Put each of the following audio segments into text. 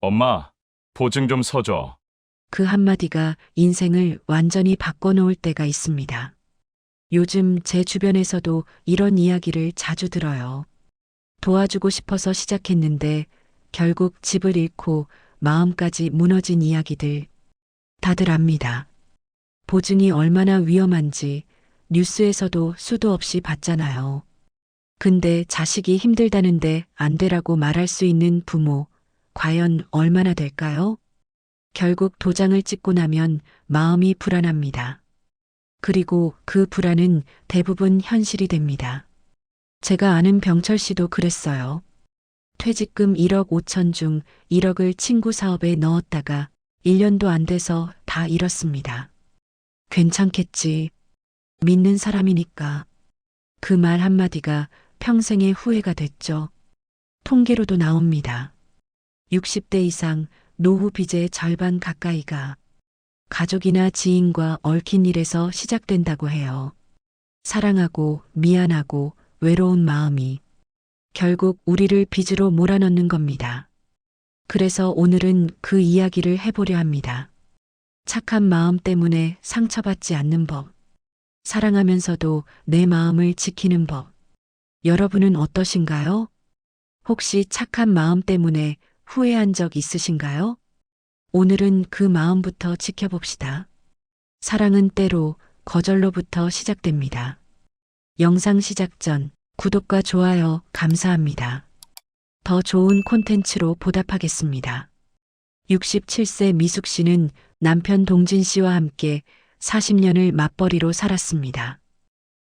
엄마, 보증 좀 서줘. 그 한마디가 인생을 완전히 바꿔놓을 때가 있습니다. 요즘 제 주변에서도 이런 이야기를 자주 들어요. 도와주고 싶어서 시작했는데 결국 집을 잃고 마음까지 무너진 이야기들. 다들 압니다. 보증이 얼마나 위험한지 뉴스에서도 수도 없이 봤잖아요. 근데 자식이 힘들다는데 안 되라고 말할 수 있는 부모, 과연 얼마나 될까요? 결국 도장을 찍고 나면 마음이 불안합니다. 그리고 그 불안은 대부분 현실이 됩니다. 제가 아는 병철 씨도 그랬어요. 퇴직금 1억 5천 중 1억을 친구 사업에 넣었다가 1년도 안 돼서 다 잃었습니다. 괜찮겠지. 믿는 사람이니까. 그 말 한마디가 평생의 후회가 됐죠. 통계로도 나옵니다. 60대 이상 노후 빚의 절반 가까이가 가족이나 지인과 얽힌 일에서 시작된다고 해요. 사랑하고 미안하고 외로운 마음이 결국 우리를 빚으로 몰아넣는 겁니다. 그래서 오늘은 그 이야기를 해보려 합니다. 착한 마음 때문에 상처받지 않는 법. 사랑하면서도 내 마음을 지키는 법. 여러분은 어떠신가요? 혹시 착한 마음 때문에 후회한 적 있으신가요? 오늘은 그 마음부터 지켜봅시다. 사랑은 때로 거절로부터 시작됩니다. 영상 시작 전 구독과 좋아요 감사합니다. 더 좋은 콘텐츠로 보답하겠습니다. 67세 미숙 씨는 남편 동진 씨와 함께 40년을 맞벌이로 살았습니다.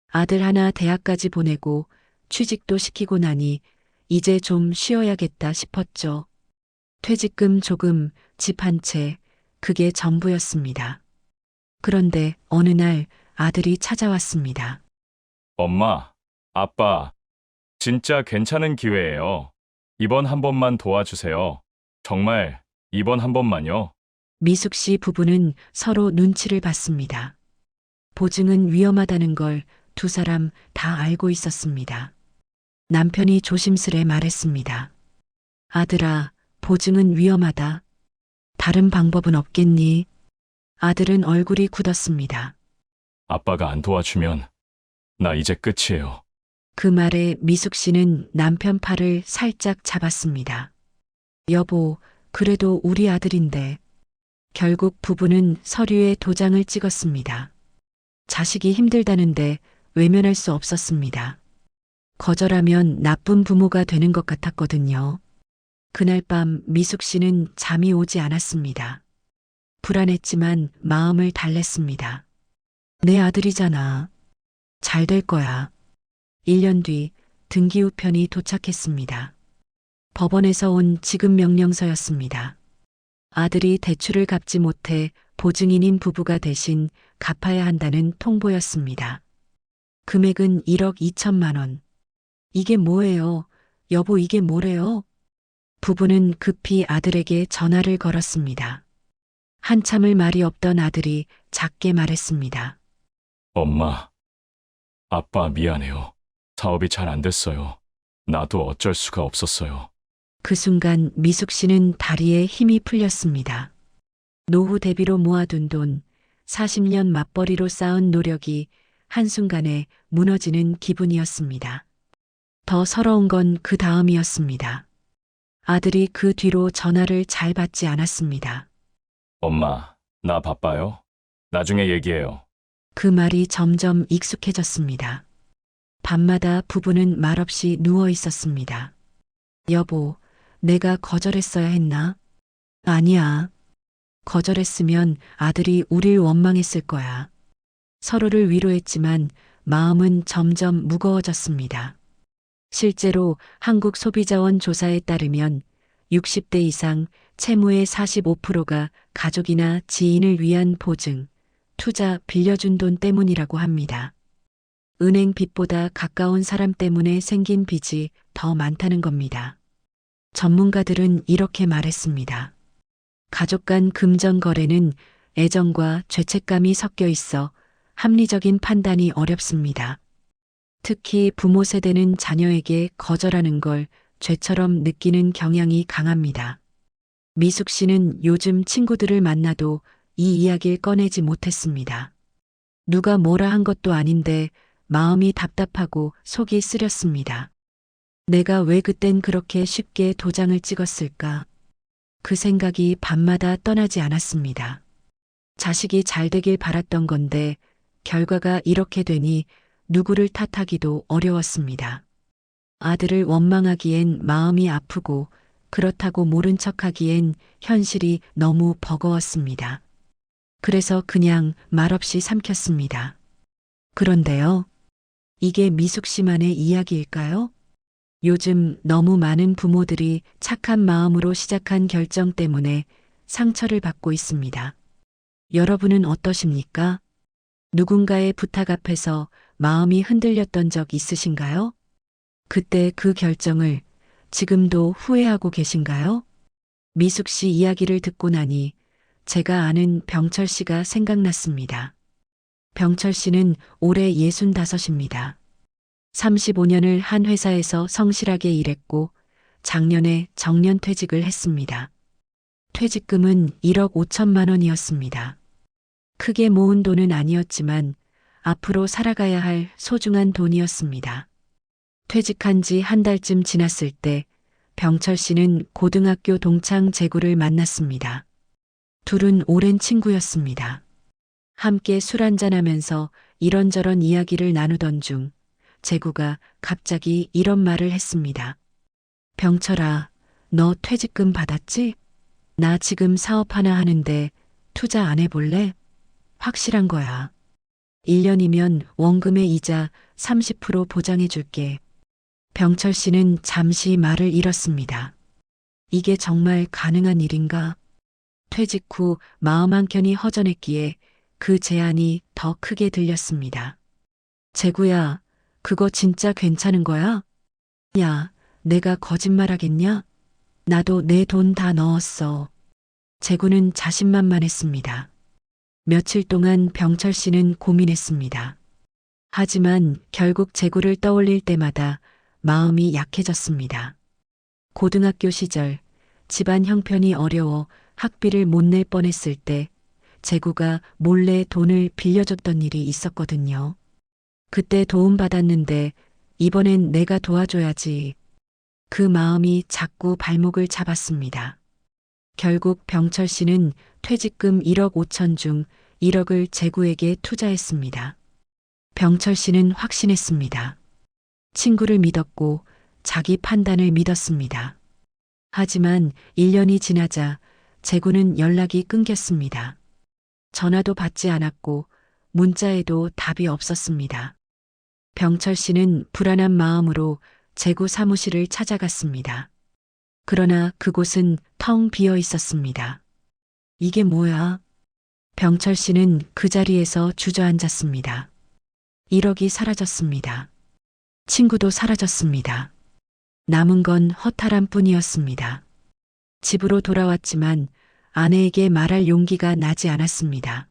아들 하나 대학까지 보내고 취직도 시키고 나니 이제 좀 쉬어야겠다 싶었죠. 퇴직금 조금, 집 한 채, 그게 전부였습니다. 그런데 어느 날 아들이 찾아왔습니다. 엄마, 아빠, 진짜 괜찮은 기회예요. 이번 한 번만 도와주세요. 정말 이번 한 번만요. 미숙 씨 부부는 서로 눈치를 봤습니다. 보증은 위험하다는 걸 두 사람 다 알고 있었습니다. 남편이 조심스레 말했습니다. 아들아, 보증은 위험하다. 다른 방법은 없겠니? 아들은 얼굴이 굳었습니다. 아빠가 안 도와주면 나 이제 끝이에요. 그 말에 미숙 씨는 남편 팔을 살짝 잡았습니다. 여보, 그래도 우리 아들인데. 결국 부부는 서류에 도장을 찍었습니다. 자식이 힘들다는데 외면할 수 없었습니다. 거절하면 나쁜 부모가 되는 것 같았거든요. 그날 밤 미숙 씨는 잠이 오지 않았습니다. 불안했지만 마음을 달랬습니다. 내 아들이잖아. 잘 될 거야. 1년 뒤 등기 우편이 도착했습니다. 법원에서 온 지급 명령서였습니다. 아들이 대출을 갚지 못해 보증인인 부부가 대신 갚아야 한다는 통보였습니다. 금액은 1억 2천만 원. 이게 뭐예요? 여보, 이게 뭐래요? 부부는 급히 아들에게 전화를 걸었습니다. 한참을 말이 없던 아들이 작게 말했습니다. 엄마, 아빠 미안해요. 사업이 잘 안 됐어요. 나도 어쩔 수가 없었어요. 그 순간 미숙 씨는 다리에 힘이 풀렸습니다. 노후 대비로 모아둔 돈, 40년 맞벌이로 쌓은 노력이 한순간에 무너지는 기분이었습니다. 더 서러운 건 그 다음이었습니다. 아들이 그 뒤로 전화를 잘 받지 않았습니다. 엄마, 나 바빠요? 나중에 얘기해요. 그 말이 점점 익숙해졌습니다. 밤마다 부부는 말없이 누워 있었습니다. 여보, 내가 거절했어야 했나? 아니야. 거절했으면 아들이 우릴 원망했을 거야. 서로를 위로했지만 마음은 점점 무거워졌습니다. 실제로 한국소비자원 조사에 따르면 60대 이상 채무의 45%가 가족이나 지인을 위한 보증, 투자, 빌려준 돈 때문이라고 합니다. 은행 빚보다 가까운 사람 때문에 생긴 빚이 더 많다는 겁니다. 전문가들은 이렇게 말했습니다. 가족 간 금전 거래는 애정과 죄책감이 섞여 있어 합리적인 판단이 어렵습니다. 특히 부모 세대는 자녀에게 거절하는 걸 죄처럼 느끼는 경향이 강합니다. 미숙 씨는 요즘 친구들을 만나도 이 이야기를 꺼내지 못했습니다. 누가 뭐라 한 것도 아닌데 마음이 답답하고 속이 쓰렸습니다. 내가 왜 그땐 그렇게 쉽게 도장을 찍었을까? 그 생각이 밤마다 떠나지 않았습니다. 자식이 잘 되길 바랐던 건데 결과가 이렇게 되니 누구를 탓하기도 어려웠습니다. 아들을 원망하기엔 마음이 아프고 그렇다고 모른 척하기엔 현실이 너무 버거웠습니다. 그래서 그냥 말없이 삼켰습니다. 그런데요, 이게 미숙 씨만의 이야기일까요? 요즘 너무 많은 부모들이 착한 마음으로 시작한 결정 때문에 상처를 받고 있습니다. 여러분은 어떠십니까? 누군가의 부탁 앞에서 마음이 흔들렸던 적 있으신가요? 그때 그 결정을 지금도 후회하고 계신가요? 미숙 씨 이야기를 듣고 나니 제가 아는 병철 씨가 생각났습니다. 병철 씨는 올해 65입니다. 35년을 한 회사에서 성실하게 일했고 작년에 정년퇴직을 했습니다. 퇴직금은 1억 5천만 원이었습니다. 크게 모은 돈은 아니었지만 앞으로 살아가야 할 소중한 돈이었습니다. 퇴직한 지 한 달쯤 지났을 때 병철 씨는 고등학교 동창 재구를 만났습니다. 둘은 오랜 친구였습니다. 함께 술 한잔하면서 이런저런 이야기를 나누던 중 재구가 갑자기 이런 말을 했습니다. 병철아, 너 퇴직금 받았지? 나 지금 사업 하나 하는데 투자 안 해볼래? 확실한 거야. 1년이면 원금의 이자 30% 보장해 줄게. 병철 씨는 잠시 말을 잃었습니다. 이게 정말 가능한 일인가? 퇴직 후 마음 한켠이 허전했기에 그 제안이 더 크게 들렸습니다. 재구야, 그거 진짜 괜찮은 거야? 야, 내가 거짓말하겠냐? 나도 내 돈 다 넣었어. 재구는 자신만만했습니다. 며칠 동안 병철 씨는 고민했습니다. 하지만 결국 재구를 떠올릴 때마다 마음이 약해졌습니다. 고등학교 시절 집안 형편이 어려워 학비를 못 낼 뻔했을 때 재구가 몰래 돈을 빌려줬던 일이 있었거든요. 그때 도움받았는데 이번엔 내가 도와줘야지. 그 마음이 자꾸 발목을 잡았습니다. 결국 병철 씨는 퇴직금 1억 5천 중 1억을 재구에게 투자했습니다. 병철 씨는 확신했습니다. 친구를 믿었고 자기 판단을 믿었습니다. 하지만 1년이 지나자 재구는 연락이 끊겼습니다. 전화도 받지 않았고 문자에도 답이 없었습니다. 병철 씨는 불안한 마음으로 재구 사무실을 찾아갔습니다. 그러나 그곳은 텅 비어 있었습니다. 이게 뭐야? 병철 씨는 그 자리에서 주저앉았습니다. 1억이 사라졌습니다. 친구도 사라졌습니다. 남은 건 허탈함 뿐이었습니다. 집으로 돌아왔지만 아내에게 말할 용기가 나지 않았습니다.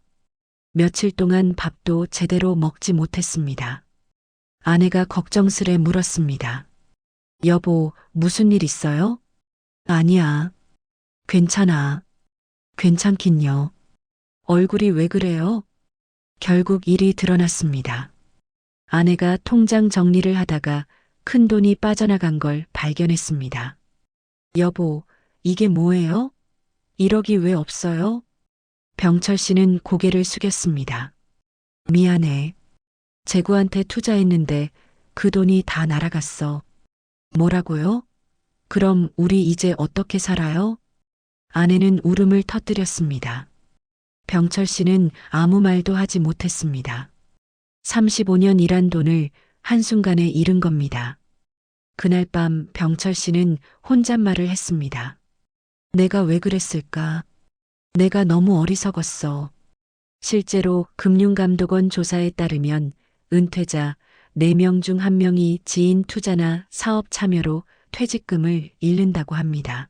며칠 동안 밥도 제대로 먹지 못했습니다. 아내가 걱정스레 물었습니다. 여보, 무슨 일 있어요? 아니야. 괜찮아. 괜찮긴요. 얼굴이 왜 그래요? 결국 일이 드러났습니다. 아내가 통장 정리를 하다가 큰 돈이 빠져나간 걸 발견했습니다. 여보, 이게 뭐예요? 1억이 왜 없어요? 병철 씨는 고개를 숙였습니다. 미안해. 재구한테 투자했는데 그 돈이 다 날아갔어. 뭐라고요? 그럼 우리 이제 어떻게 살아요? 아내는 울음을 터뜨렸습니다. 병철 씨는 아무 말도 하지 못했습니다. 35년 일한 돈을 한순간에 잃은 겁니다. 그날 밤 병철 씨는 혼잣말을 했습니다. 내가 왜 그랬을까? 내가 너무 어리석었어. 실제로 금융감독원 조사에 따르면 은퇴자 4명 중 1명이 지인 투자나 사업 참여로 퇴직금을 잃는다고 합니다.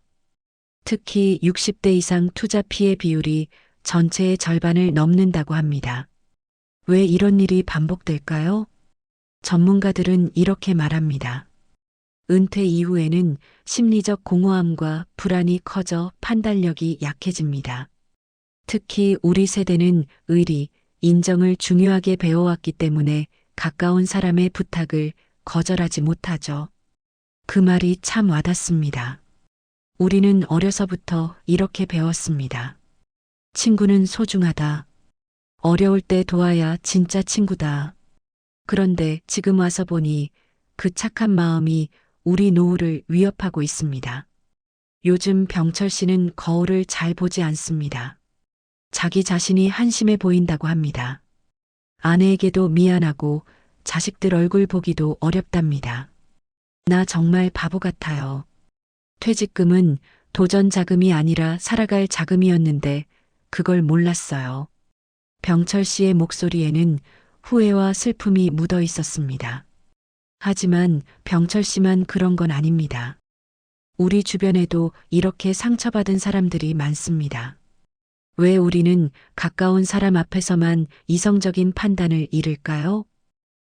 특히 60대 이상 투자 피해 비율이 전체의 절반을 넘는다고 합니다. 왜 이런 일이 반복될까요? 전문가들은 이렇게 말합니다. 은퇴 이후에는 심리적 공허함과 불안이 커져 판단력이 약해집니다. 특히 우리 세대는 의리, 인정을 중요하게 배워왔기 때문에 가까운 사람의 부탁을 거절하지 못하죠. 그 말이 참 와닿습니다. 우리는 어려서부터 이렇게 배웠습니다. 친구는 소중하다. 어려울 때 도와야 진짜 친구다. 그런데 지금 와서 보니 그 착한 마음이 우리 노후를 위협하고 있습니다. 요즘 병철 씨는 거울을 잘 보지 않습니다. 자기 자신이 한심해 보인다고 합니다. 아내에게도 미안하고 자식들 얼굴 보기도 어렵답니다. 나 정말 바보 같아요. 퇴직금은 도전 자금이 아니라 살아갈 자금이었는데 그걸 몰랐어요. 병철 씨의 목소리에는 후회와 슬픔이 묻어 있었습니다. 하지만 병철 씨만 그런 건 아닙니다. 우리 주변에도 이렇게 상처받은 사람들이 많습니다. 왜 우리는 가까운 사람 앞에서만 이성적인 판단을 잃을까요?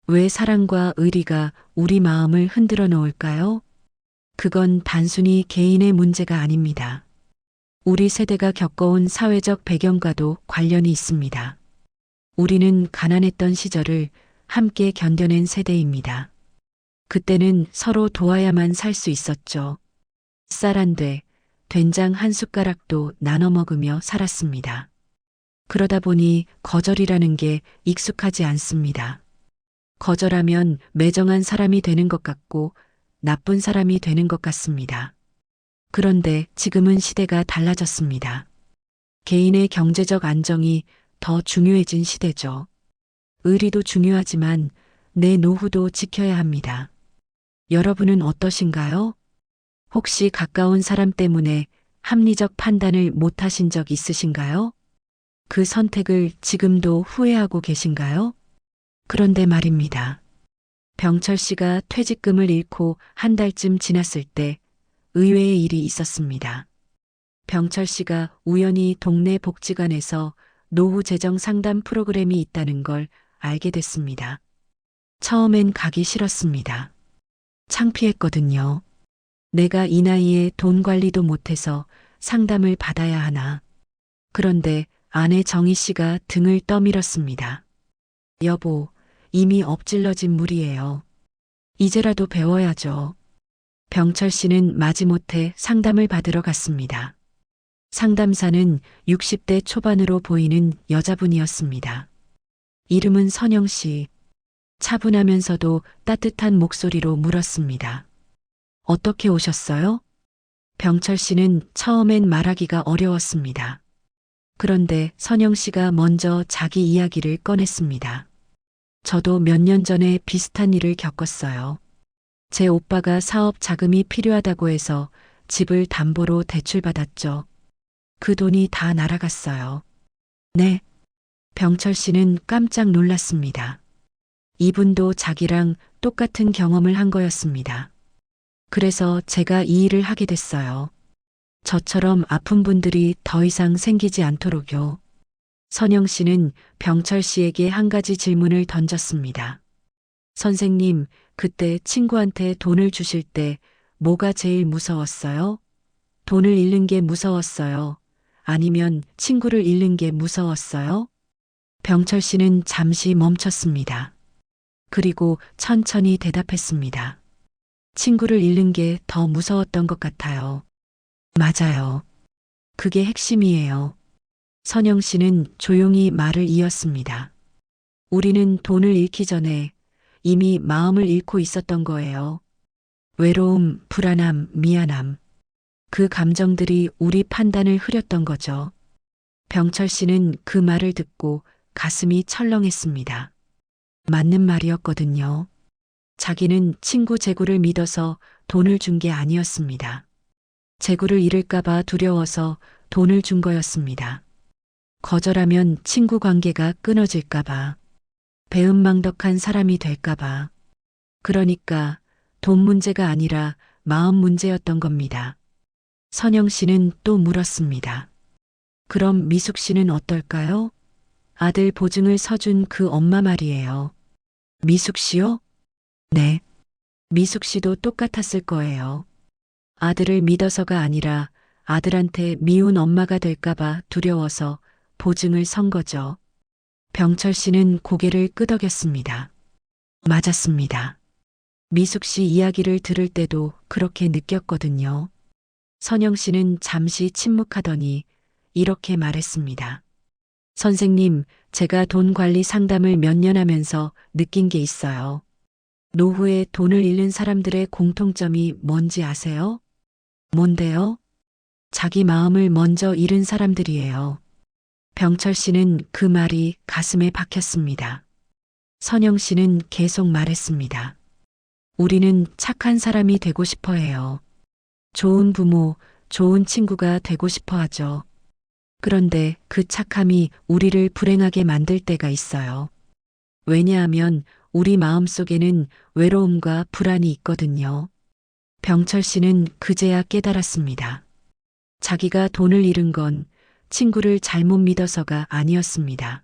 왜 사랑과 의리가 우리 마음을 흔들어 놓을까요? 그건 단순히 개인의 문제가 아닙니다. 우리 세대가 겪어온 사회적 배경과도 관련이 있습니다. 우리는 가난했던 시절을 함께 견뎌낸 세대입니다. 그때는 서로 도와야만 살 수 있었죠. 쌀 한 돼, 된장 한 숟가락도 나눠 먹으며 살았습니다. 그러다 보니 거절이라는 게 익숙하지 않습니다. 거절하면 매정한 사람이 되는 것 같고 나쁜 사람이 되는 것 같습니다. 그런데 지금은 시대가 달라졌습니다. 개인의 경제적 안정이 더 중요해진 시대죠. 의리도 중요하지만 내 노후도 지켜야 합니다. 여러분은 어떠신가요? 혹시 가까운 사람 때문에 합리적 판단을 못 하신 적 있으신가요? 그 선택을 지금도 후회하고 계신가요? 그런데 말입니다. 병철 씨가 퇴직금을 잃고 한 달쯤 지났을 때 의외의 일이 있었습니다. 병철 씨가 우연히 동네 복지관에서 노후 재정 상담 프로그램이 있다는 걸 알게 됐습니다. 처음엔 가기 싫었습니다. 창피했거든요. 내가 이 나이에 돈 관리도 못해서 상담을 받아야 하나. 그런데 아내 정희 씨가 등을 떠밀었습니다. 여보, 이미 엎질러진 물이에요. 이제라도 배워야죠. 병철 씨는 마지못해 상담을 받으러 갔습니다. 상담사는 60대 초반으로 보이는 여자분이었습니다. 이름은 선영 씨. 차분하면서도 따뜻한 목소리로 물었습니다. 어떻게 오셨어요? 병철 씨는 처음엔 말하기가 어려웠습니다. 그런데 선영 씨가 먼저 자기 이야기를 꺼냈습니다. 저도 몇 년 전에 비슷한 일을 겪었어요. 제 오빠가 사업 자금이 필요하다고 해서 집을 담보로 대출받았죠. 그 돈이 다 날아갔어요. 네. 병철 씨는 깜짝 놀랐습니다. 이분도 자기랑 똑같은 경험을 한 거였습니다. 그래서 제가 이 일을 하게 됐어요. 저처럼 아픈 분들이 더 이상 생기지 않도록요. 선영 씨는 병철 씨에게 한 가지 질문을 던졌습니다. 선생님, 그때 친구한테 돈을 주실 때 뭐가 제일 무서웠어요? 돈을 잃는 게 무서웠어요? 아니면 친구를 잃는 게 무서웠어요? 병철 씨는 잠시 멈췄습니다. 그리고 천천히 대답했습니다. 친구를 잃는 게 더 무서웠던 것 같아요. 맞아요. 그게 핵심이에요. 선영 씨는 조용히 말을 이었습니다. 우리는 돈을 잃기 전에 이미 마음을 잃고 있었던 거예요. 외로움, 불안함, 미안함. 그 감정들이 우리 판단을 흐렸던 거죠. 병철 씨는 그 말을 듣고 가슴이 철렁했습니다. 맞는 말이었거든요. 자기는 친구 재구를 믿어서 돈을 준 게 아니었습니다. 재구를 잃을까봐 두려워서 돈을 준 거였습니다. 거절하면 친구 관계가 끊어질까봐, 배은망덕한 사람이 될까봐. 그러니까 돈 문제가 아니라 마음 문제였던 겁니다. 선영 씨는 또 물었습니다. 그럼 미숙 씨는 어떨까요? 아들 보증을 서준 그 엄마 말이에요. 미숙 씨요? 네. 미숙 씨도 똑같았을 거예요. 아들을 믿어서가 아니라 아들한테 미운 엄마가 될까봐 두려워서 보증을 선 거죠. 병철 씨는 고개를 끄덕였습니다. 맞았습니다. 미숙 씨 이야기를 들을 때도 그렇게 느꼈거든요. 선영 씨는 잠시 침묵하더니 이렇게 말했습니다. 선생님, 제가 돈 관리 상담을 몇 년 하면서 느낀 게 있어요. 노후에 돈을 잃는 사람들의 공통점이 뭔지 아세요? 뭔데요? 자기 마음을 먼저 잃은 사람들이에요. 병철 씨는 그 말이 가슴에 박혔습니다. 선영 씨는 계속 말했습니다. 우리는 착한 사람이 되고 싶어 해요. 좋은 부모, 좋은 친구가 되고 싶어 하죠. 그런데 그 착함이 우리를 불행하게 만들 때가 있어요. 왜냐하면 우리 마음속에는 외로움과 불안이 있거든요. 병철 씨는 그제야 깨달았습니다. 자기가 돈을 잃은 건 친구를 잘못 믿어서가 아니었습니다.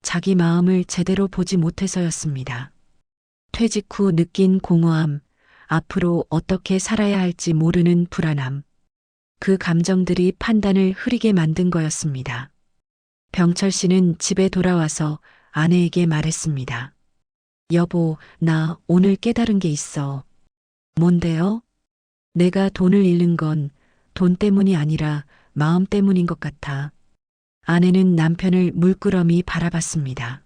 자기 마음을 제대로 보지 못해서였습니다. 퇴직 후 느낀 공허함, 앞으로 어떻게 살아야 할지 모르는 불안함. 그 감정들이 판단을 흐리게 만든 거였습니다. 병철 씨는 집에 돌아와서 아내에게 말했습니다. 여보, 나 오늘 깨달은 게 있어. 뭔데요? 내가 돈을 잃는 건 돈 때문이 아니라 마음 때문인 것 같아. 아내는 남편을 물끄러미 바라봤습니다.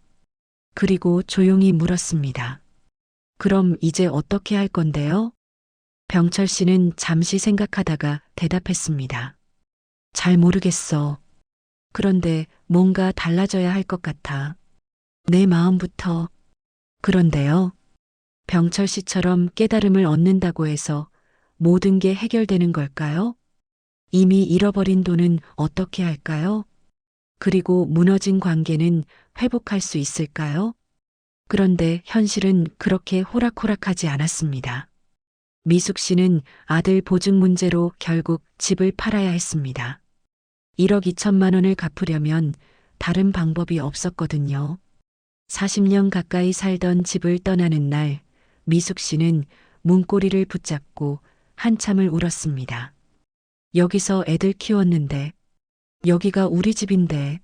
그리고 조용히 물었습니다. 그럼 이제 어떻게 할 건데요? 병철 씨는 잠시 생각하다가 대답했습니다. 잘 모르겠어. 그런데 뭔가 달라져야 할 것 같아. 내 마음부터. 그런데요. 병철 씨처럼 깨달음을 얻는다고 해서 모든 게 해결되는 걸까요? 이미 잃어버린 돈은 어떻게 할까요? 그리고 무너진 관계는 회복할 수 있을까요? 그런데 현실은 그렇게 호락호락하지 않았습니다. 미숙 씨는 아들 보증 문제로 결국 집을 팔아야 했습니다. 1억 2천만 원을 갚으려면 다른 방법이 없었거든요. 40년 가까이 살던 집을 떠나는 날, 미숙 씨는 문고리를 붙잡고 한참을 울었습니다. 여기서 애들 키웠는데, 여기가 우리 집인데,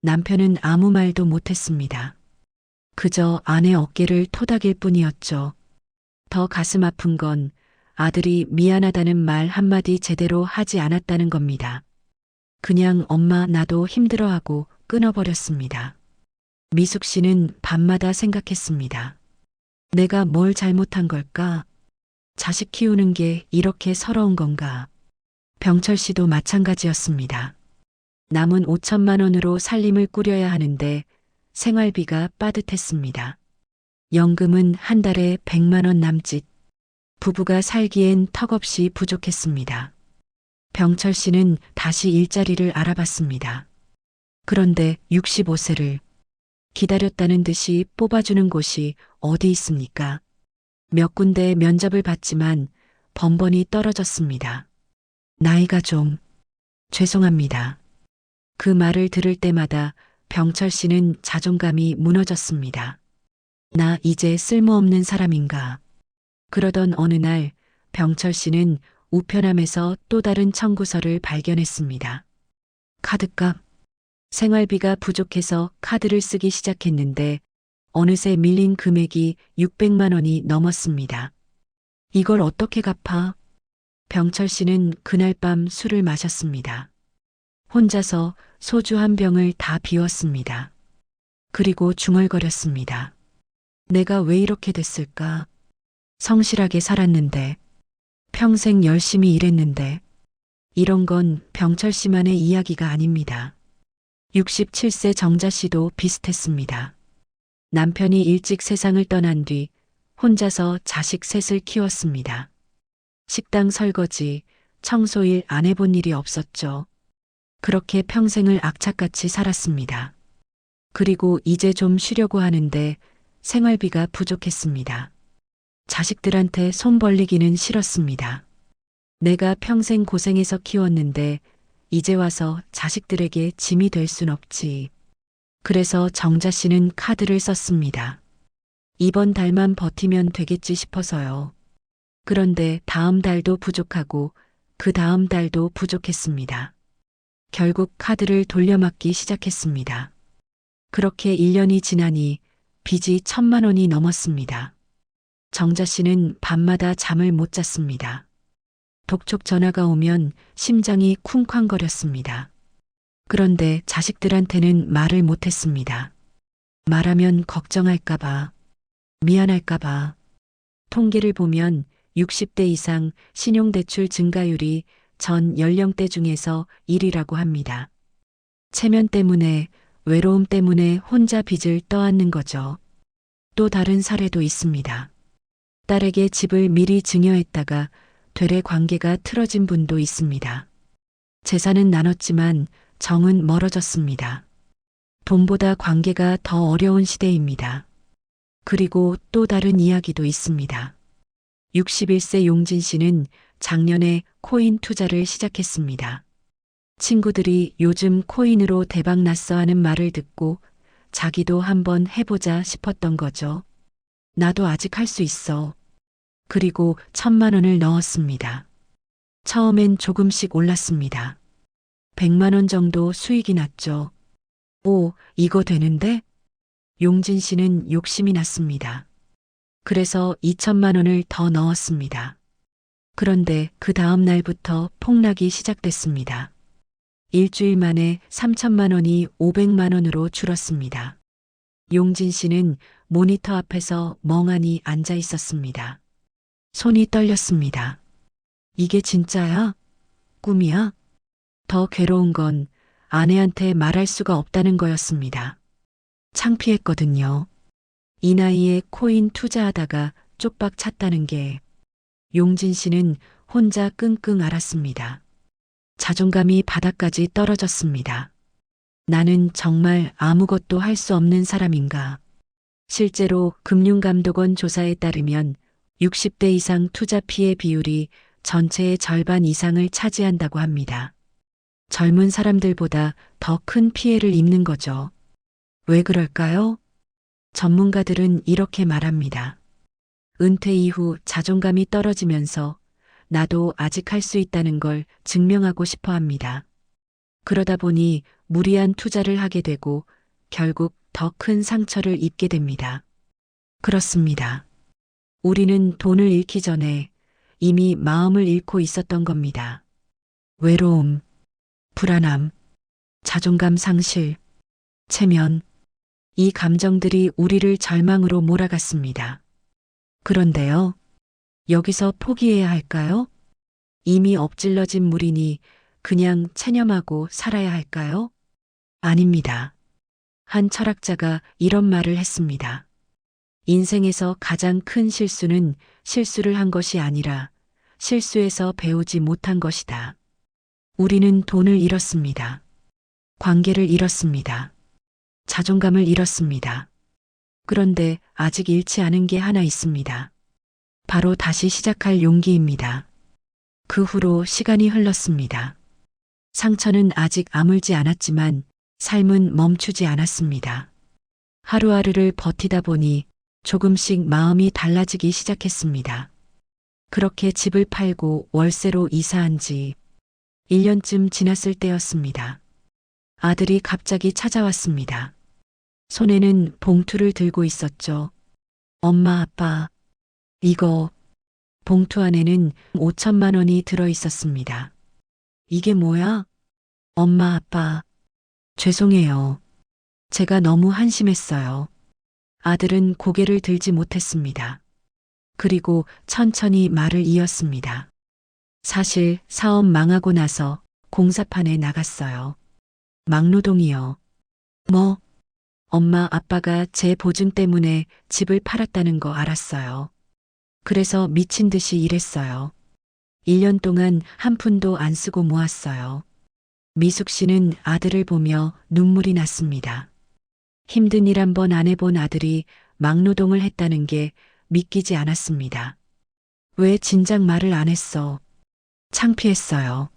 남편은 아무 말도 못했습니다. 그저 아내 어깨를 토닥일 뿐이었죠. 더 가슴 아픈 건 아들이 미안하다는 말 한마디 제대로 하지 않았다는 겁니다. 그냥 엄마 나도 힘들어하고 끊어버렸습니다. 미숙 씨는 밤마다 생각했습니다. 내가 뭘 잘못한 걸까? 자식 키우는 게 이렇게 서러운 건가? 병철 씨도 마찬가지였습니다. 남은 5천만 원으로 살림을 꾸려야 하는데 생활비가 빠듯했습니다. 연금은 한 달에 100만 원 남짓. 부부가 살기엔 턱없이 부족했습니다. 병철 씨는 다시 일자리를 알아봤습니다. 그런데 65세를 기다렸다는 듯이 뽑아주는 곳이 어디 있습니까? 몇 군데 면접을 봤지만 번번이 떨어졌습니다. 나이가 좀 죄송합니다. 그 말을 들을 때마다 병철 씨는 자존감이 무너졌습니다. 나 이제 쓸모없는 사람인가. 그러던 어느 날 병철 씨는 우편함에서 또 다른 청구서를 발견했습니다. 카드값. 생활비가 부족해서 카드를 쓰기 시작했는데 어느새 밀린 금액이 600만 원이 넘었습니다. 이걸 어떻게 갚아? 병철 씨는 그날 밤 술을 마셨습니다. 혼자서 소주 한 병을 다 비웠습니다. 그리고 중얼거렸습니다. 내가 왜 이렇게 됐을까? 성실하게 살았는데, 평생 열심히 일했는데, 이런 건 병철 씨만의 이야기가 아닙니다. 67세 정자 씨도 비슷했습니다. 남편이 일찍 세상을 떠난 뒤 혼자서 자식 셋을 키웠습니다. 식당 설거지, 청소일 안 해본 일이 없었죠. 그렇게 평생을 악착같이 살았습니다. 그리고 이제 좀 쉬려고 하는데 생활비가 부족했습니다. 자식들한테 손 벌리기는 싫었습니다. 내가 평생 고생해서 키웠는데 이제 와서 자식들에게 짐이 될 순 없지. 그래서 정자 씨는 카드를 썼습니다. 이번 달만 버티면 되겠지 싶어서요. 그런데 다음 달도 부족하고 그 다음 달도 부족했습니다. 결국 카드를 돌려막기 시작했습니다. 그렇게 1년이 지나니 빚이 1,000만 원이 넘었습니다. 정자 씨는 밤마다 잠을 못 잤습니다. 독촉 전화가 오면 심장이 쿵쾅거렸습니다. 그런데 자식들한테는 말을 못했습니다. 말하면 걱정할까봐, 미안할까봐. 통계를 보면 60대 이상 신용대출 증가율이 전 연령대 중에서 1위라고 합니다. 체면 때문에, 외로움 때문에 혼자 빚을 떠안는 거죠. 또 다른 사례도 있습니다. 딸에게 집을 미리 증여했다가 되레 관계가 틀어진 분도 있습니다. 재산은 나눴지만 정은 멀어졌습니다. 돈보다 관계가 더 어려운 시대입니다. 그리고 또 다른 이야기도 있습니다. 61세 용진 씨는 작년에 코인 투자를 시작했습니다. 친구들이 요즘 코인으로 대박 났어 하는 말을 듣고 자기도 한번 해보자 싶었던 거죠. 나도 아직 할 수 있어. 그리고 1,000만 원을 넣었습니다. 처음엔 조금씩 올랐습니다. 100만 원 정도 수익이 났죠. 오, 이거 되는데? 용진 씨는 욕심이 났습니다. 그래서 2,000만 원을 더 넣었습니다. 그런데 그 다음 날부터 폭락이 시작됐습니다. 일주일 만에 3,000만 원이 500만 원으로 줄었습니다. 용진 씨는 모니터 앞에서 멍하니 앉아 있었습니다. 손이 떨렸습니다. 이게 진짜야? 꿈이야? 더 괴로운 건 아내한테 말할 수가 없다는 거였습니다. 창피했거든요. 이 나이에 코인 투자하다가 쪽박 찼다는 게 용진 씨는 혼자 끙끙 앓았습니다. 자존감이 바닥까지 떨어졌습니다. 나는 정말 아무것도 할 수 없는 사람인가. 실제로 금융감독원 조사에 따르면 60대 이상 투자 피해 비율이 전체의 절반 이상을 차지한다고 합니다. 젊은 사람들보다 더 큰 피해를 입는 거죠. 왜 그럴까요? 전문가들은 이렇게 말합니다. 은퇴 이후 자존감이 떨어지면서 나도 아직 할 수 있다는 걸 증명하고 싶어 합니다. 그러다 보니 무리한 투자를 하게 되고 결국 더 큰 상처를 입게 됩니다. 그렇습니다. 우리는 돈을 잃기 전에 이미 마음을 잃고 있었던 겁니다. 외로움, 불안함, 자존감 상실, 체면, 이 감정들이 우리를 절망으로 몰아갔습니다. 그런데요, 여기서 포기해야 할까요? 이미 엎질러진 물이니 그냥 체념하고 살아야 할까요? 아닙니다. 한 철학자가 이런 말을 했습니다. 인생에서 가장 큰 실수는 실수를 한 것이 아니라 실수에서 배우지 못한 것이다. 우리는 돈을 잃었습니다. 관계를 잃었습니다. 자존감을 잃었습니다. 그런데 아직 잃지 않은 게 하나 있습니다. 바로 다시 시작할 용기입니다. 그 후로 시간이 흘렀습니다. 상처는 아직 아물지 않았지만 삶은 멈추지 않았습니다. 하루하루를 버티다 보니 조금씩 마음이 달라지기 시작했습니다. 그렇게 집을 팔고 월세로 이사한 지 1년쯤 지났을 때였습니다. 아들이 갑자기 찾아왔습니다. 손에는 봉투를 들고 있었죠. 엄마, 아빠, 이거. 봉투 안에는 5,000만 원이 들어 있었습니다. 이게 뭐야? 엄마, 아빠, 죄송해요. 제가 너무 한심했어요. 아들은 고개를 들지 못했습니다. 그리고 천천히 말을 이었습니다. 사실 사업 망하고 나서 공사판에 나갔어요. 막노동이요. 뭐? 엄마 아빠가 제 보증 때문에 집을 팔았다는 거 알았어요. 그래서 미친 듯이 일했어요. 1년 동안 한 푼도 안 쓰고 모았어요. 미숙 씨는 아들을 보며 눈물이 났습니다. 힘든 일 한 번 안 해본 아들이 막노동을 했다는 게 믿기지 않았습니다. 왜 진작 말을 안 했어? 창피했어요.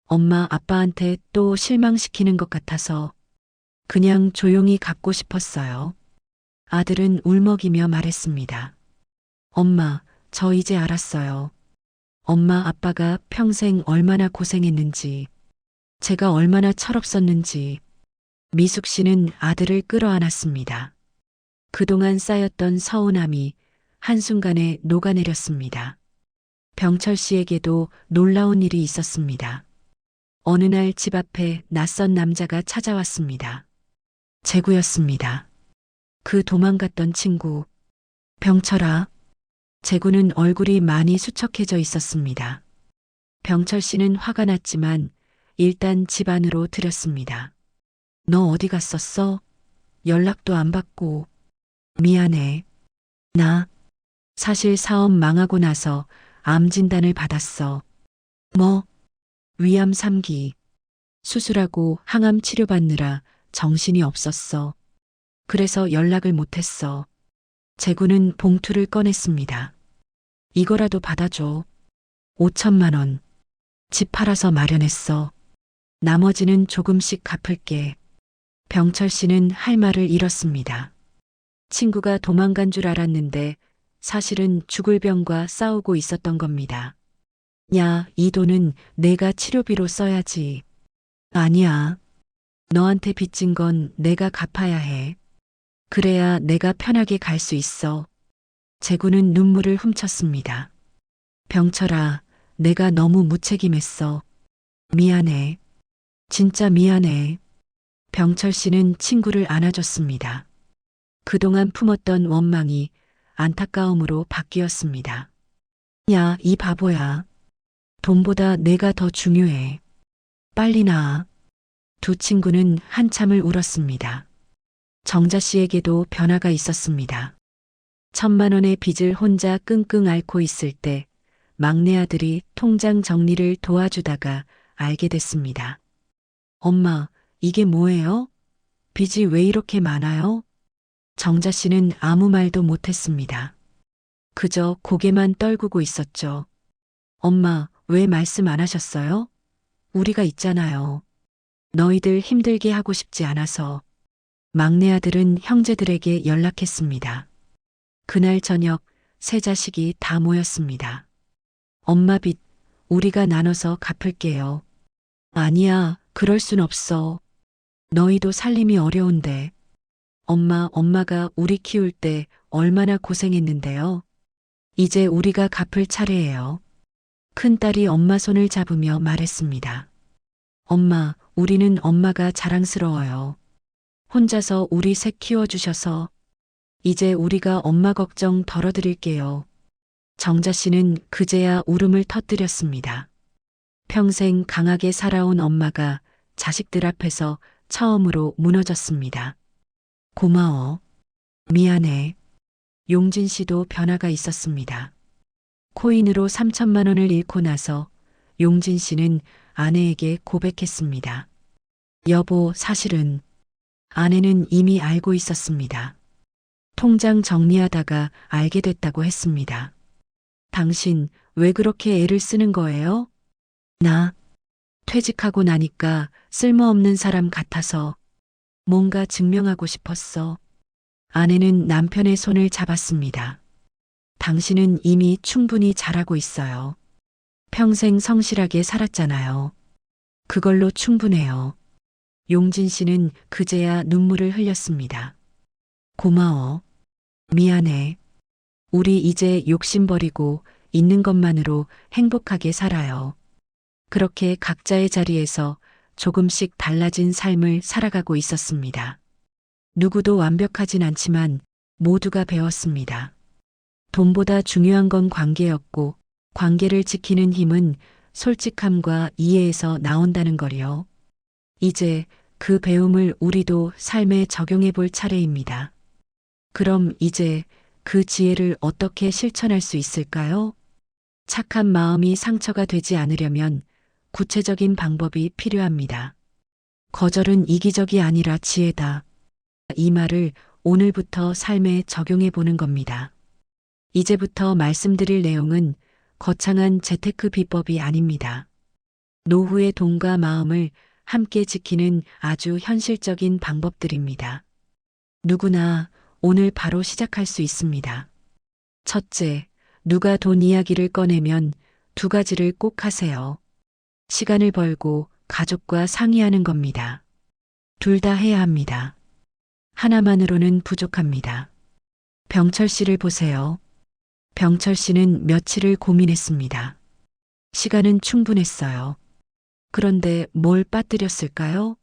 엄마 아빠한테 또 실망시키는 것 같아서 그냥 조용히 갖고 싶었어요. 아들은 울먹이며 말했습니다. 엄마, 저 이제 알았어요. 엄마 아빠가 평생 얼마나 고생했는지, 제가 얼마나 철없었는지. 미숙 씨는 아들을 끌어안았습니다. 그동안 쌓였던 서운함이 한순간에 녹아내렸습니다. 병철 씨에게도 놀라운 일이 있었습니다. 어느 날 집 앞에 낯선 남자가 찾아왔습니다. 재구였습니다. 그 도망갔던 친구. 병철아. 재구는 얼굴이 많이 수척해져 있었습니다. 병철 씨는 화가 났지만 일단 집 안으로 들였습니다. 너 어디 갔었어? 연락도 안 받고. 미안해. 나 사실 사업 망하고 나서 암 진단을 받았어. 뭐? 위암 3기. 수술하고 항암 치료받느라 정신이 없었어. 그래서 연락을 못했어. 재구는 봉투를 꺼냈습니다. 이거라도 받아줘. 5천만 원. 집 팔아서 마련했어. 나머지는 조금씩 갚을게. 병철 씨는 할 말을 잃었습니다. 친구가 도망간 줄 알았는데 사실은 죽을 병과 싸우고 있었던 겁니다. 야, 이 돈은 내가 치료비로 써야지. 아니야. 너한테 빚진 건 내가 갚아야 해. 그래야 내가 편하게 갈 수 있어. 재구는 눈물을 훔쳤습니다. 병철아, 내가 너무 무책임했어. 미안해. 진짜 미안해. 병철 씨는 친구를 안아줬습니다. 그동안 품었던 원망이 안타까움으로 바뀌었습니다. 야, 이 바보야. 돈보다 내가 더 중요해. 빨리 나아. 두 친구는 한참을 울었습니다. 정자 씨에게도 변화가 있었습니다. 1,000만 원의 빚을 혼자 끙끙 앓고 있을 때 막내 아들이 통장 정리를 도와주다가 알게 됐습니다. 엄마, 이게 뭐예요? 빚이 왜 이렇게 많아요? 정자 씨는 아무 말도 못했습니다. 그저 고개만 떨구고 있었죠. 엄마, 왜 말씀 안 하셨어요? 우리가 있잖아요. 너희들 힘들게 하고 싶지 않아서. 막내 아들은 형제들에게 연락했습니다. 그날 저녁 세 자식이 다 모였습니다. 엄마 빚 우리가 나눠서 갚을게요. 아니야, 그럴 순 없어. 너희도 살림이 어려운데. 엄마가 우리 키울 때 얼마나 고생했는데요. 이제 우리가 갚을 차례예요. 큰딸이 엄마 손을 잡으며 말했습니다. 엄마, 우리는 엄마가 자랑스러워요. 혼자서 우리 셋 키워주셔서. 이제 우리가 엄마 걱정 덜어드릴게요. 정자 씨는 그제야 울음을 터뜨렸습니다. 평생 강하게 살아온 엄마가 자식들 앞에서 처음으로 무너졌습니다. 고마워. 미안해. 용진 씨도 변화가 있었습니다. 코인으로 3천만 원을 잃고 나서 용진 씨는 아내에게 고백했습니다. 여보, 사실은. 아내는 이미 알고 있었습니다. 통장 정리하다가 알게 됐다고 했습니다. 당신 왜 그렇게 애를 쓰는 거예요? 나 퇴직하고 나니까 쓸모없는 사람 같아서 뭔가 증명하고 싶었어. 아내는 남편의 손을 잡았습니다. 당신은 이미 충분히 잘하고 있어요. 평생 성실하게 살았잖아요. 그걸로 충분해요. 용진 씨는 그제야 눈물을 흘렸습니다. 고마워. 미안해. 우리 이제 욕심 버리고 있는 것만으로 행복하게 살아요. 그렇게 각자의 자리에서 조금씩 달라진 삶을 살아가고 있었습니다. 누구도 완벽하진 않지만 모두가 배웠습니다. 돈보다 중요한 건 관계였고 관계를 지키는 힘은 솔직함과 이해에서 나온다는 거리요. 이제 그 배움을 우리도 삶에 적용해 볼 차례입니다. 그럼 이제 그 지혜를 어떻게 실천할 수 있을까요? 착한 마음이 상처가 되지 않으려면 구체적인 방법이 필요합니다. 거절은 이기적이 아니라 지혜다. 이 말을 오늘부터 삶에 적용해 보는 겁니다. 이제부터 말씀드릴 내용은 거창한 재테크 비법이 아닙니다. 노후의 돈과 마음을 함께 지키는 아주 현실적인 방법들입니다. 누구나 오늘 바로 시작할 수 있습니다. 첫째, 누가 돈 이야기를 꺼내면 두 가지를 꼭 하세요. 시간을 벌고 가족과 상의하는 겁니다. 둘 다 해야 합니다. 하나만으로는 부족합니다. 병철 씨를 보세요. 병철 씨는 며칠을 고민했습니다. 시간은 충분했어요. 그런데 뭘 빠뜨렸을까요?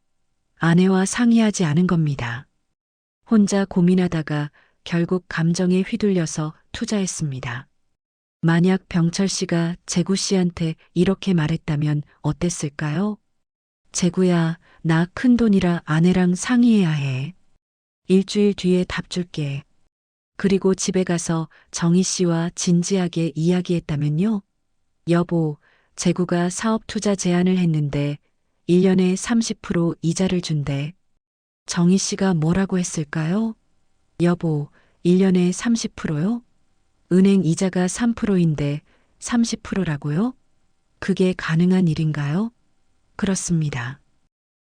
아내와 상의하지 않은 겁니다. 혼자 고민하다가 결국 감정에 휘둘려서 투자했습니다. 만약 병철 씨가 재구 씨한테 이렇게 말했다면 어땠을까요? 재구야, 나 큰돈이라 아내랑 상의해야 해. 일주일 뒤에 답 줄게. 그리고 집에 가서 정희 씨와 진지하게 이야기했다면요? 여보, 재구가 사업 투자 제안을 했는데 1년에 30% 이자를 준대. 정희 씨가 뭐라고 했을까요? 여보, 1년에 30%요? 은행 이자가 3%인데 30%라고요? 그게 가능한 일인가요? 그렇습니다.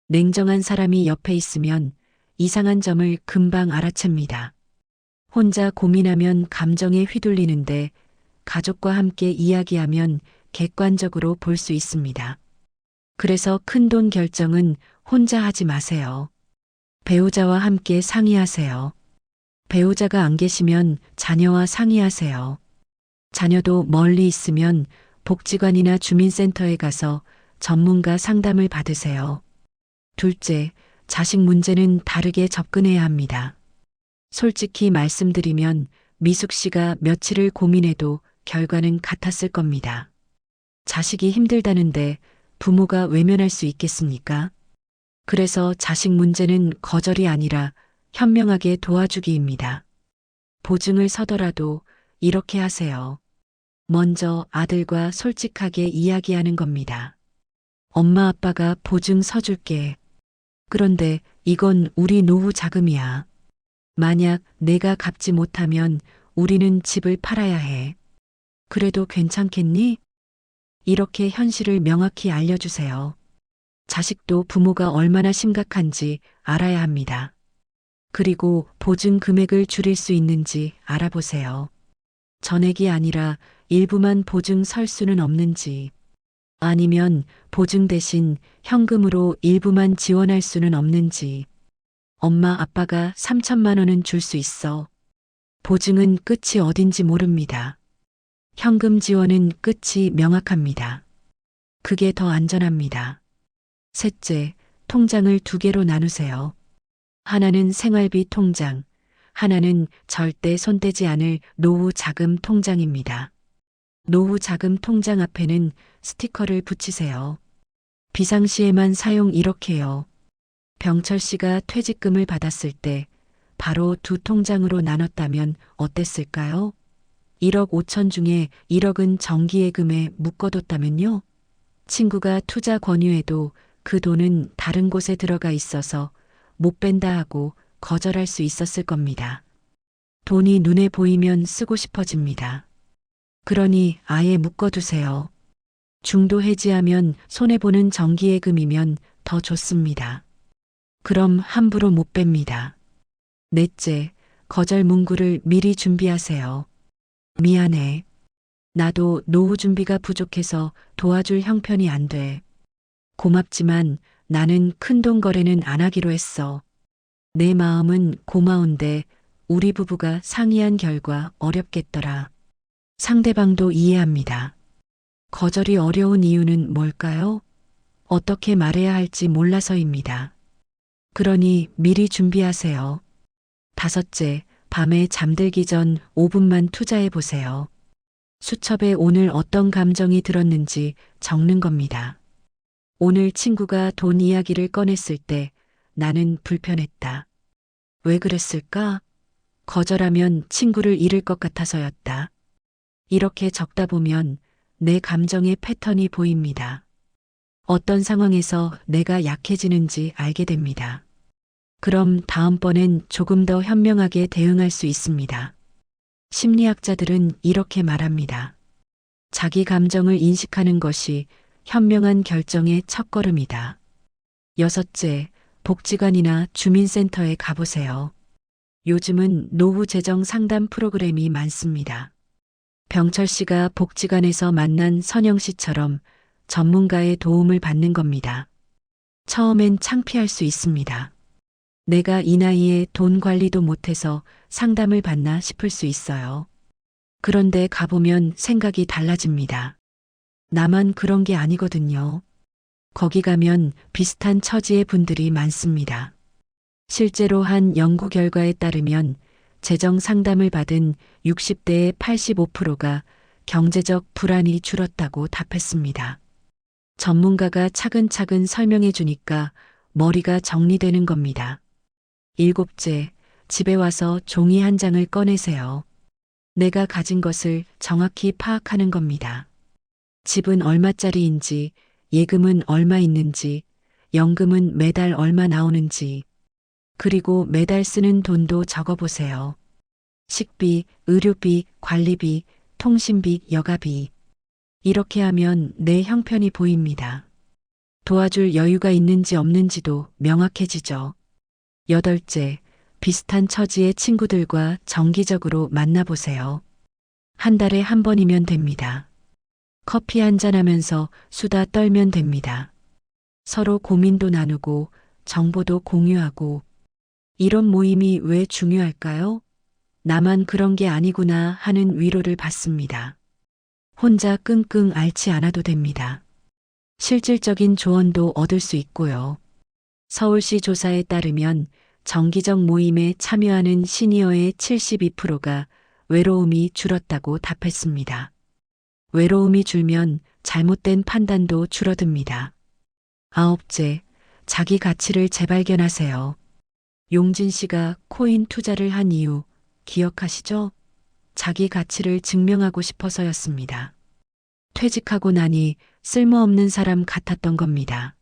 냉정한 사람이 옆에 있으면 이상한 점을 금방 알아챕니다. 혼자 고민하면 감정에 휘둘리는데 가족과 함께 이야기하면 객관적으로 볼 수 있습니다. 그래서 큰돈 결정은 혼자 하지 마세요. 배우자와 함께 상의하세요. 배우자가 안 계시면 자녀와 상의하세요. 자녀도 멀리 있으면 복지관이나 주민센터에 가서 전문가 상담을 받으세요. 둘째, 자식 문제는 다르게 접근해야 합니다. 솔직히 말씀드리면 미숙 씨가 며칠을 고민해도 결과는 같았을 겁니다. 자식이 힘들다는데 부모가 외면할 수 있겠습니까? 그래서 자식 문제는 거절이 아니라 현명하게 도와주기입니다. 보증을 서더라도 이렇게 하세요. 먼저 아들과 솔직하게 이야기하는 겁니다. 엄마 아빠가 보증 서줄게. 그런데 이건 우리 노후 자금이야. 만약 내가 갚지 못하면 우리는 집을 팔아야 해. 그래도 괜찮겠니? 이렇게 현실을 명확히 알려주세요. 자식도 부모가 얼마나 심각한지 알아야 합니다. 그리고 보증 금액을 줄일 수 있는지 알아보세요. 전액이 아니라 일부만 보증 설 수는 없는지, 아니면 보증 대신 현금으로 일부만 지원할 수는 없는지. 엄마 아빠가 3천만 원은 줄 수 있어. 보증은 끝이 어딘지 모릅니다. 현금 지원은 끝이 명확합니다. 그게 더 안전합니다. 셋째, 통장을 두 개로 나누세요. 하나는 생활비 통장, 하나는 절대 손대지 않을 노후 자금 통장입니다. 노후 자금 통장 앞에는 스티커를 붙이세요. 비상시에만 사용 이렇게요. 병철 씨가 퇴직금을 받았을 때 바로 두 통장으로 나눴다면 어땠을까요? 1억 5천 중에 1억은 정기예금에 묶어뒀다면요? 친구가 투자 권유해도 그 돈은 다른 곳에 들어가 있어서 못 뺀다 하고 거절할 수 있었을 겁니다. 돈이 눈에 보이면 쓰고 싶어집니다. 그러니 아예 묶어두세요. 중도 해지하면 손해보는 정기예금이면 더 좋습니다. 그럼 함부로 못 뺍니다. 넷째, 거절 문구를 미리 준비하세요. 미안해. 나도 노후 준비가 부족해서 도와줄 형편이 안 돼. 고맙지만 나는 큰돈 거래는 안 하기로 했어. 내 마음은 고마운데 우리 부부가 상의한 결과 어렵겠더라. 상대방도 이해합니다. 거절이 어려운 이유는 뭘까요? 어떻게 말해야 할지 몰라서입니다. 그러니 미리 준비하세요. 다섯째, 밤에 잠들기 전 5분만 투자해 보세요. 수첩에 오늘 어떤 감정이 들었는지 적는 겁니다. 오늘 친구가 돈 이야기를 꺼냈을 때 나는 불편했다. 왜 그랬을까? 거절하면 친구를 잃을 것 같아서였다. 이렇게 적다 보면 내 감정의 패턴이 보입니다. 어떤 상황에서 내가 약해지는지 알게 됩니다. 그럼 다음번엔 조금 더 현명하게 대응할 수 있습니다. 심리학자들은 이렇게 말합니다. 자기 감정을 인식하는 것이 현명한 결정의 첫걸음이다. 여섯째, 복지관이나 주민센터에 가보세요. 요즘은 노후 재정 상담 프로그램이 많습니다. 병철 씨가 복지관에서 만난 선영 씨처럼 전문가의 도움을 받는 겁니다. 처음엔 창피할 수 있습니다. 내가 이 나이에 돈 관리도 못해서 상담을 받나 싶을 수 있어요. 그런데 가보면 생각이 달라집니다. 나만 그런 게 아니거든요. 거기 가면 비슷한 처지의 분들이 많습니다. 실제로 한 연구 결과에 따르면 재정 상담을 받은 60대의 85%가 경제적 불안이 줄었다고 답했습니다. 전문가가 차근차근 설명해 주니까 머리가 정리되는 겁니다. 일곱째, 집에 와서 종이 한 장을 꺼내세요. 내가 가진 것을 정확히 파악하는 겁니다. 집은 얼마짜리인지, 예금은 얼마 있는지, 연금은 매달 얼마 나오는지, 그리고 매달 쓰는 돈도 적어보세요. 식비, 의료비, 관리비, 통신비, 여가비. 이렇게 하면 내 형편이 보입니다. 도와줄 여유가 있는지 없는지도 명확해지죠. 여덟째, 비슷한 처지의 친구들과 정기적으로 만나보세요. 한 달에 한 번이면 됩니다. 커피 한잔 하면서 수다 떨면 됩니다. 서로 고민도 나누고 정보도 공유하고 이런 모임이 왜 중요할까요? 나만 그런 게 아니구나 하는 위로를 받습니다. 혼자 끙끙 앓지 않아도 됩니다. 실질적인 조언도 얻을 수 있고요. 서울시 조사에 따르면 정기적 모임에 참여하는 시니어의 72%가 외로움이 줄었다고 답했습니다. 외로움이 줄면 잘못된 판단도 줄어듭니다. 아홉째, 자기 가치를 재발견하세요. 용진 씨가 코인 투자를 한 이유 기억하시죠? 자기 가치를 증명하고 싶어서였습니다. 퇴직하고 나니 쓸모없는 사람 같았던 겁니다.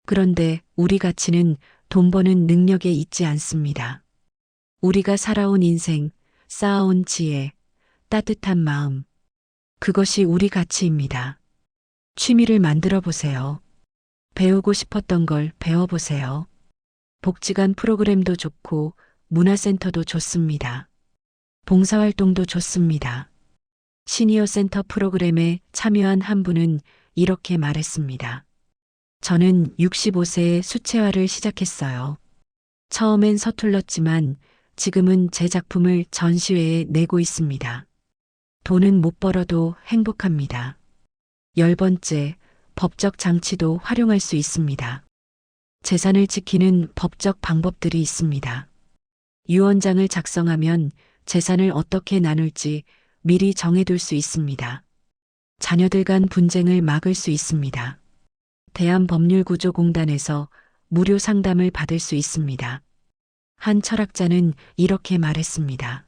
그런데 우리 가치는 돈 버는 능력에 있지 않습니다. 우리가 살아온 인생, 쌓아온 지혜, 따뜻한 마음. 그것이 우리 가치입니다. 취미를 만들어 보세요. 배우고 싶었던 걸 배워보세요. 복지관 프로그램도 좋고 문화센터도 좋습니다. 봉사활동도 좋습니다. 시니어 센터 프로그램에 참여한 한 분은 이렇게 말했습니다. 저는 65세에 수채화를 시작했어요. 처음엔 서툴렀지만 지금은 제 작품을 전시회에 내고 있습니다. 돈은 못 벌어도 행복합니다. 10번째, 법적 장치도 활용할 수 있습니다. 재산을 지키는 법적 방법들이 있습니다. 유언장을 작성하면 재산을 어떻게 나눌지 미리 정해둘 수 있습니다. 자녀들 간 분쟁을 막을 수 있습니다. 대한법률구조공단에서 무료 상담을 받을 수 있습니다. 한 철학자는 이렇게 말했습니다.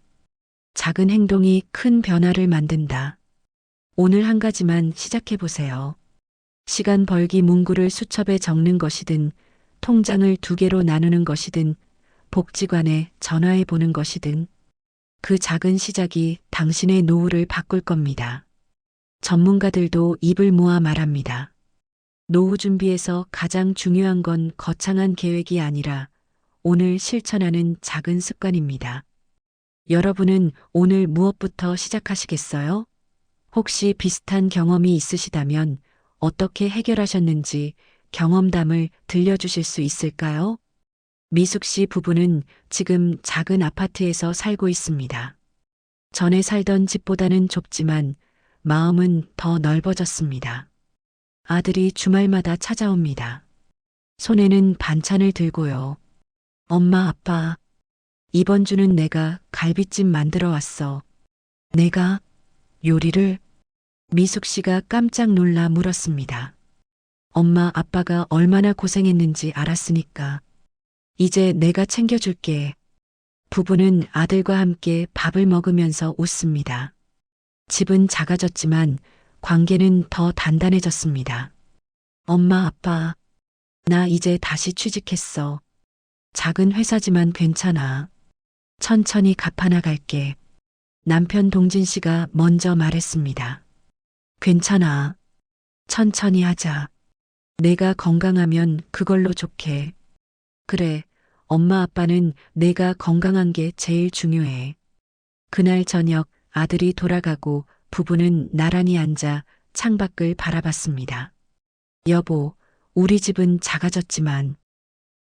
작은 행동이 큰 변화를 만든다. 오늘 한 가지만 시작해 보세요. 시간 벌기 문구를 수첩에 적는 것이든, 통장을 2개로 나누는 것이든, 복지관에 전화해 보는 것이든, 그 작은 시작이 당신의 노후를 바꿀 겁니다. 전문가들도 입을 모아 말합니다. 노후 준비에서 가장 중요한 건 거창한 계획이 아니라 오늘 실천하는 작은 습관입니다. 여러분은 오늘 무엇부터 시작하시겠어요? 혹시 비슷한 경험이 있으시다면 어떻게 해결하셨는지 경험담을 들려주실 수 있을까요? 미숙 씨 부부는 지금 작은 아파트에서 살고 있습니다. 전에 살던 집보다는 좁지만 마음은 더 넓어졌습니다. 아들이 주말마다 찾아옵니다. 손에는 반찬을 들고요. 엄마, 아빠, 이번 주는 내가 갈비찜 만들어 왔어. 내가 요리를? 미숙 씨가 깜짝 놀라 물었습니다. 엄마, 아빠가 얼마나 고생했는지 알았으니까. 이제 내가 챙겨줄게. 부부는 아들과 함께 밥을 먹으면서 웃습니다. 집은 작아졌지만 관계는 더 단단해졌습니다. 엄마, 아빠, 나 이제 다시 취직했어. 작은 회사지만 괜찮아. 천천히 갚아나갈게. 남편 동진 씨가 먼저 말했습니다. 괜찮아. 천천히 하자. 내가 건강하면 그걸로 좋게. 그래, 엄마 아빠는 내가 건강한 게 제일 중요해. 그날 저녁 아들이 돌아가고 부부는 나란히 앉아 창밖을 바라봤습니다. 여보, 우리 집은 작아졌지만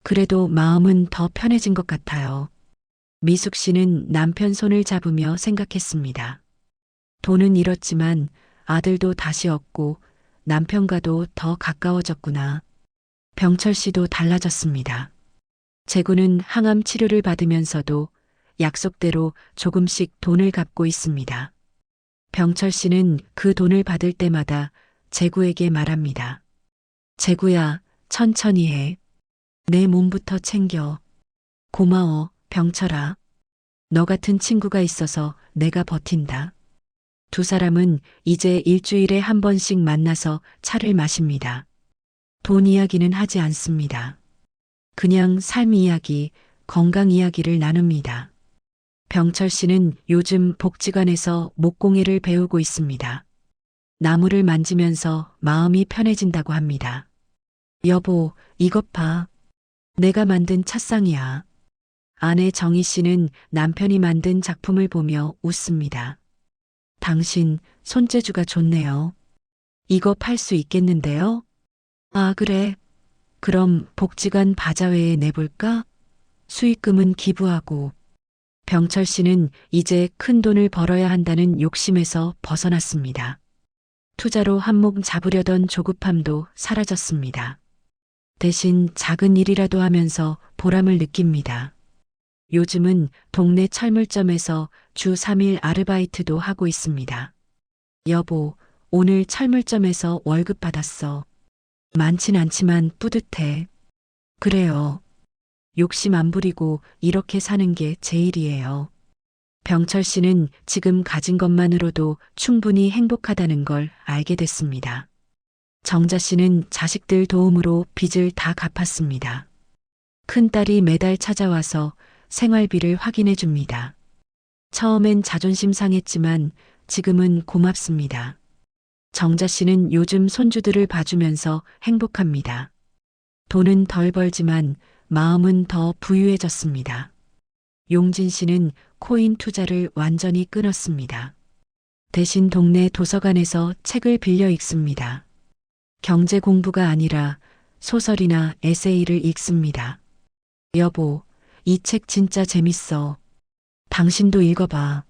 그래도 마음은 더 편해진 것 같아요. 미숙 씨는 남편 손을 잡으며 생각했습니다. 돈은 잃었지만 아들도 다시 얻고 남편과도 더 가까워졌구나. 병철 씨도 달라졌습니다. 재구는 항암 치료를 받으면서도 약속대로 조금씩 돈을 갚고 있습니다. 병철 씨는 그 돈을 받을 때마다 재구에게 말합니다. 재구야, 천천히 해. 내 몸부터 챙겨. 고마워, 병철아. 너 같은 친구가 있어서 내가 버틴다. 두 사람은 이제 일주일에 한 번씩 만나서 차를 마십니다. 돈 이야기는 하지 않습니다. 그냥 삶 이야기, 건강 이야기를 나눕니다. 병철 씨는 요즘 복지관에서 목공예를 배우고 있습니다. 나무를 만지면서 마음이 편해진다고 합니다. 여보, 이것 봐. 내가 만든 찻상이야. 아내 정희 씨는 남편이 만든 작품을 보며 웃습니다. 당신 손재주가 좋네요. 이거 팔 수 있겠는데요? 아, 그래. 그럼 복지관 바자회에 내볼까? 수익금은 기부하고. 병철 씨는 이제 큰 돈을 벌어야 한다는 욕심에서 벗어났습니다. 투자로 한몫 잡으려던 조급함도 사라졌습니다. 대신 작은 일이라도 하면서 보람을 느낍니다. 요즘은 동네 철물점에서 주 3일 아르바이트도 하고 있습니다. 여보, 오늘 철물점에서 월급 받았어. 많진 않지만 뿌듯해. 그래요. 욕심 안 부리고 이렇게 사는 게 제일이에요. 병철 씨는 지금 가진 것만으로도 충분히 행복하다는 걸 알게 됐습니다. 정자 씨는 자식들 도움으로 빚을 다 갚았습니다. 큰딸이 매달 찾아와서 생활비를 확인해 줍니다. 처음엔 자존심 상했지만 지금은 고맙습니다. 정자 씨는 요즘 손주들을 봐주면서 행복합니다. 돈은 덜 벌지만 마음은 더 부유해졌습니다. 용진 씨는 코인 투자를 완전히 끊었습니다. 대신 동네 도서관에서 책을 빌려 읽습니다. 경제 공부가 아니라 소설이나 에세이를 읽습니다. 여보, 이 책 진짜 재밌어. 당신도 읽어봐.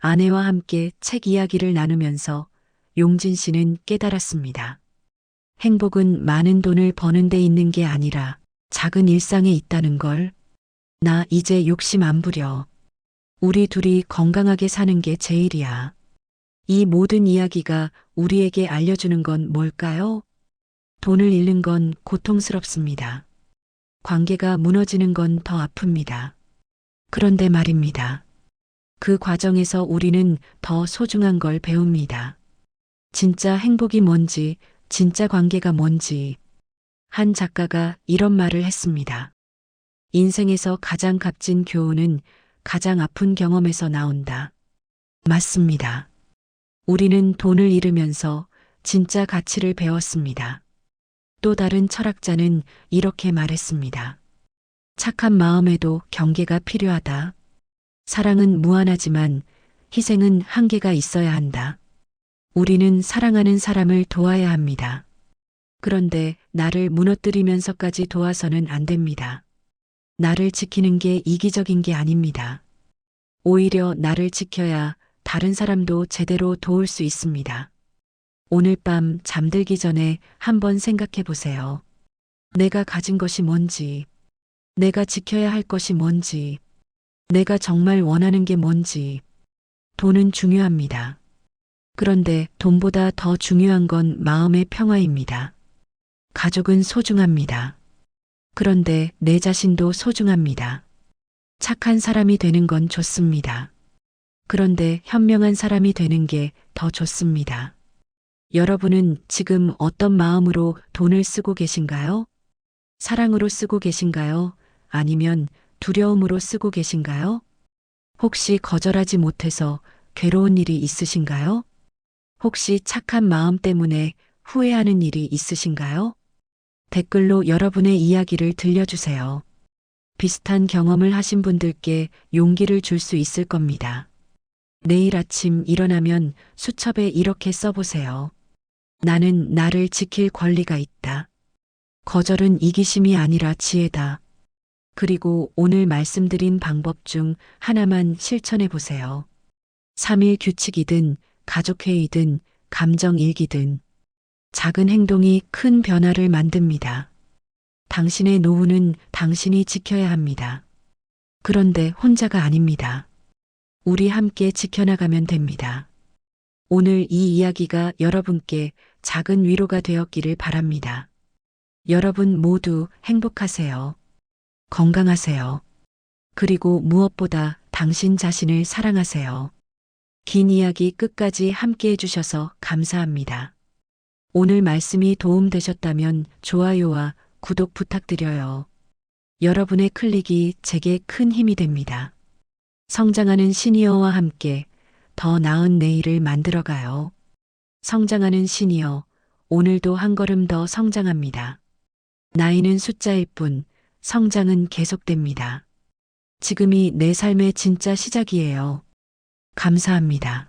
아내와 함께 책 이야기를 나누면서 용진 씨는 깨달았습니다. 행복은 많은 돈을 버는 데 있는 게 아니라 작은 일상에 있다는 걸. 나 이제 욕심 안 부려. 우리 둘이 건강하게 사는 게 제일이야. 이 모든 이야기가 우리에게 알려주는 건 뭘까요? 돈을 잃는 건 고통스럽습니다. 관계가 무너지는 건 더 아픕니다. 그런데 말입니다. 그 과정에서 우리는 더 소중한 걸 배웁니다. 진짜 행복이 뭔지, 진짜 관계가 뭔지. 한 작가가 이런 말을 했습니다. 인생에서 가장 값진 교훈은 가장 아픈 경험에서 나온다. 맞습니다. 우리는 돈을 잃으면서 진짜 가치를 배웠습니다. 또 다른 철학자는 이렇게 말했습니다. 착한 마음에도 경계가 필요하다. 사랑은 무한하지만 희생은 한계가 있어야 한다. 우리는 사랑하는 사람을 도와야 합니다. 그런데 나를 무너뜨리면서까지 도와서는 안 됩니다. 나를 지키는 게 이기적인 게 아닙니다. 오히려 나를 지켜야 다른 사람도 제대로 도울 수 있습니다. 오늘 밤 잠들기 전에 한번 생각해 보세요. 내가 가진 것이 뭔지, 내가 지켜야 할 것이 뭔지, 내가 정말 원하는 게 뭔지. 돈은 중요합니다. 그런데 돈보다 더 중요한 건 마음의 평화입니다. 가족은 소중합니다. 그런데 내 자신도 소중합니다. 착한 사람이 되는 건 좋습니다. 그런데 현명한 사람이 되는 게 더 좋습니다. 여러분은 지금 어떤 마음으로 돈을 쓰고 계신가요? 사랑으로 쓰고 계신가요? 아니면 두려움으로 쓰고 계신가요? 혹시 거절하지 못해서 괴로운 일이 있으신가요? 혹시 착한 마음 때문에 후회하는 일이 있으신가요? 댓글로 여러분의 이야기를 들려주세요. 비슷한 경험을 하신 분들께 용기를 줄 수 있을 겁니다. 내일 아침 일어나면 수첩에 이렇게 써보세요. 나는 나를 지킬 권리가 있다. 거절은 이기심이 아니라 지혜다. 그리고 오늘 말씀드린 방법 중 하나만 실천해 보세요. 3일 규칙이든 가족회의든 감정일기든 작은 행동이 큰 변화를 만듭니다. 당신의 노후는 당신이 지켜야 합니다. 그런데 혼자가 아닙니다. 우리 함께 지켜나가면 됩니다. 오늘 이 이야기가 여러분께 작은 위로가 되었기를 바랍니다. 여러분 모두 행복하세요. 건강하세요. 그리고 무엇보다 당신 자신을 사랑하세요. 긴 이야기 끝까지 함께 해주셔서 감사합니다. 오늘 말씀이 도움되셨다면 좋아요와 구독 부탁드려요. 여러분의 클릭이 제게 큰 힘이 됩니다. 성장하는 시니어와 함께 더 나은 내일을 만들어가요. 성장하는 시니어, 오늘도 한 걸음 더 성장합니다. 나이는 숫자일 뿐, 성장은 계속됩니다. 지금이 내 삶의 진짜 시작이에요. 감사합니다.